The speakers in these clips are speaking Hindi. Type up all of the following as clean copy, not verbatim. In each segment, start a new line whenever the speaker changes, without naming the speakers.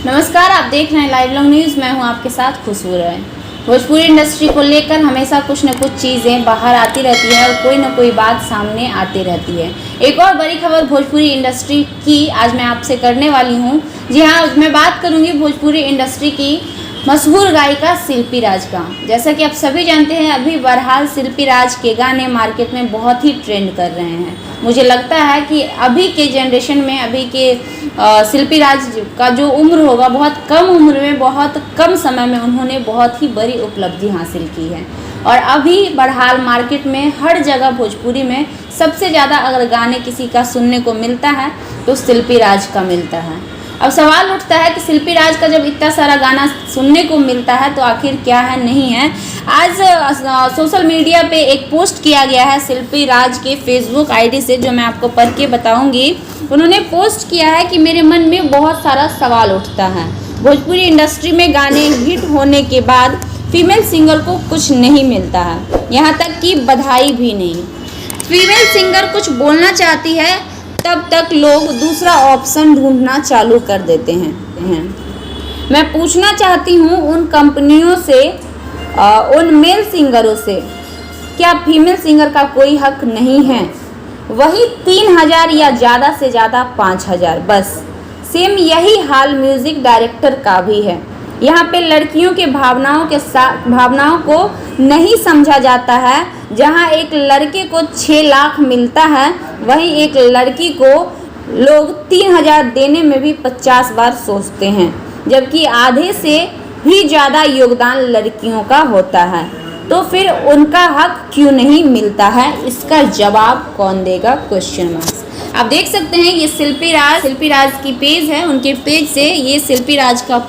नमस्कार, आप देख रहे हैं लाइव लॉन्ग न्यूज़। मैं हूं आपके साथ खुशबू राय। भोजपुरी इंडस्ट्री को लेकर हमेशा कुछ न कुछ चीज़ें बाहर आती रहती है और कोई न कोई बात सामने आती रहती है। एक और बड़ी खबर भोजपुरी इंडस्ट्री की आज मैं आपसे करने वाली हूं। जी हाँ, मैं बात करूंगी भोजपुरी इंडस्ट्री की मशहूर गायिका शिल्पी राज का। जैसा कि आप सभी जानते हैं, अभी बहरहाल शिल्पी राज के गाने मार्केट में बहुत ही ट्रेंड कर रहे हैं। मुझे लगता है कि अभी के जनरेशन में, अभी के शिल्पी राज का जो उम्र होगा, बहुत कम उम्र में, बहुत कम समय में उन्होंने बहुत ही बड़ी उपलब्धि हासिल की है। और अभी बहरहाल मार्केट में हर जगह भोजपुरी में सबसे ज़्यादा अगर गाने किसी का सुनने को मिलता है तो शिल्पी राज का मिलता है। अब सवाल उठता है कि शिल्पी राज का जब इतना सारा गाना सुनने को मिलता है तो आखिर क्या है, नहीं है। आज सोशल मीडिया पे एक पोस्ट किया गया है शिल्पी राज के फेसबुक आईडी से, जो मैं आपको पढ़ के बताऊंगी। उन्होंने पोस्ट किया है कि मेरे मन में बहुत सारा सवाल उठता है। भोजपुरी इंडस्ट्री में गाने हिट होने के बाद फीमेल सिंगर को कुछ नहीं मिलता है, यहाँ तक कि बधाई भी नहीं। फीमेल सिंगर कुछ बोलना चाहती है तब तक लोग दूसरा ऑप्शन ढूंढना चालू कर देते हैं। मैं पूछना चाहती हूँ उन कंपनियों से, उन मेल सिंगरों से, क्या फीमेल सिंगर का कोई हक नहीं है? वही 3000 या ज़्यादा से ज़्यादा 5000, बस। सेम यही हाल म्यूज़िक डायरेक्टर का भी है। यहाँ पे लड़कियों के भावनाओं को नहीं समझा जाता है। जहाँ एक लड़के को 6 लाख मिलता है, वहीं एक लड़की को लोग 3000 देने में भी 50 बार सोचते हैं, जबकि आधे से भी ज़्यादा योगदान लड़कियों का होता है। तो फिर उनका हक क्यों नहीं मिलता है? इसका जवाब कौन देगा? Question marks. आप देख सकते हैं ये शिल्पी राज की पेज है। उनके पेज से ये शिल्पी राज का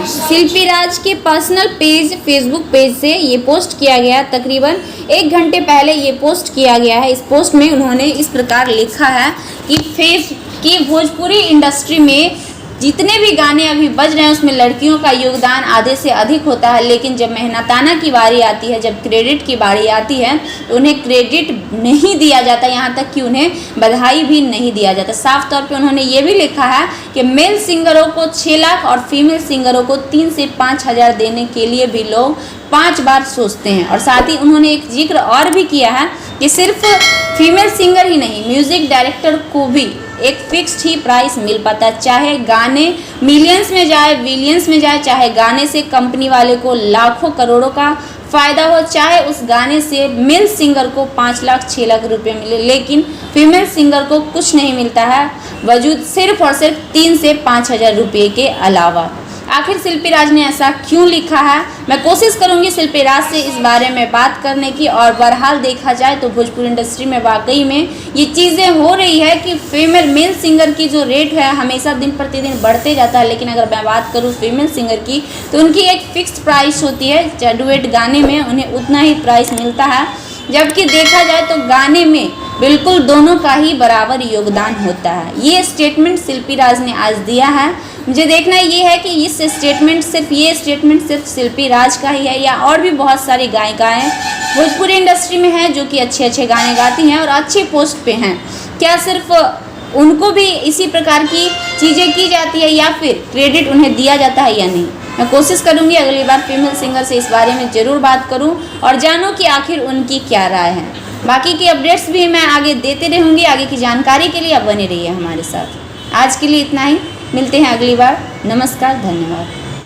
शिल्पी राज के पर्सनल पेज, फेसबुक पेज से ये पोस्ट किया गया। तकरीबन 1 घंटे पहले ये पोस्ट किया गया है। इस पोस्ट में उन्होंने इस प्रकार लिखा है कि भोजपुरी इंडस्ट्री में जितने भी गाने अभी बज रहे हैं उसमें लड़कियों का योगदान आधे से अधिक होता है, लेकिन जब मेहनताना की बारी आती है, जब क्रेडिट की बारी आती है तो उन्हें क्रेडिट नहीं दिया जाता, यहाँ तक कि उन्हें बधाई भी नहीं दिया जाता। साफ तौर पे उन्होंने ये भी लिखा है कि मेल सिंगरों को 6 लाख और फीमेल सिंगरों को 3 से 5000 देने के लिए भी लोग 5 बार सोचते हैं। और साथ ही उन्होंने एक जिक्र और भी किया है कि सिर्फ फीमेल सिंगर ही नहीं, म्यूज़िक डायरेक्टर को भी एक फिक्स्ड ही प्राइस मिल पाता है। चाहे गाने मिलियंस में जाए, बिलियंस में जाए, चाहे गाने से कंपनी वाले को लाखों करोड़ों का फ़ायदा हो, चाहे उस गाने से मेल सिंगर को 5 लाख 6 लाख रुपए मिले, लेकिन फीमेल सिंगर को कुछ नहीं मिलता है, वजूद सिर्फ और सिर्फ 3 से 5000 रुपये के अलावा। आखिर शिल्पी राज ने ऐसा क्यों लिखा है? मैं कोशिश करूंगी शिल्पी राज से इस बारे में बात करने की। और बहरहाल देखा जाए तो भोजपुरी इंडस्ट्री में वाकई में ये चीज़ें हो रही है कि मेल सिंगर की जो रेट है हमेशा दिन प्रतिदिन बढ़ते जाता है, लेकिन अगर मैं बात करूँ फीमेल सिंगर की तो उनकी एक फिक्स्ड प्राइस होती है। डुएट गाने में उन्हें उतना ही प्राइस मिलता है, जबकि देखा जाए तो गाने में बिल्कुल दोनों का ही बराबर योगदान होता है। ये स्टेटमेंट शिल्पी राज ने आज दिया है। मुझे देखना ये है कि ये स्टेटमेंट सिर्फ शिल्पी राज का ही है या और भी बहुत सारी गायिकाएँ भोजपुरी इंडस्ट्री में हैं जो कि अच्छे अच्छे गाने गाती हैं और अच्छे पोस्ट पे हैं। क्या सिर्फ उनको भी इसी प्रकार की चीज़ें की जाती है या फिर क्रेडिट उन्हें दिया जाता है या नहीं? मैं कोशिश करूंगी अगली बार फीमेल सिंगर से इस बारे में ज़रूर बात करूं और जानूं कि आखिर उनकी क्या राय है। बाकी की अपडेट्स भी मैं आगे देते रहूंगी। आगे की जानकारी के लिए आप बने रहिए हमारे साथ। आज के लिए इतना ही, मिलते हैं अगली बार। नमस्कार, धन्यवाद।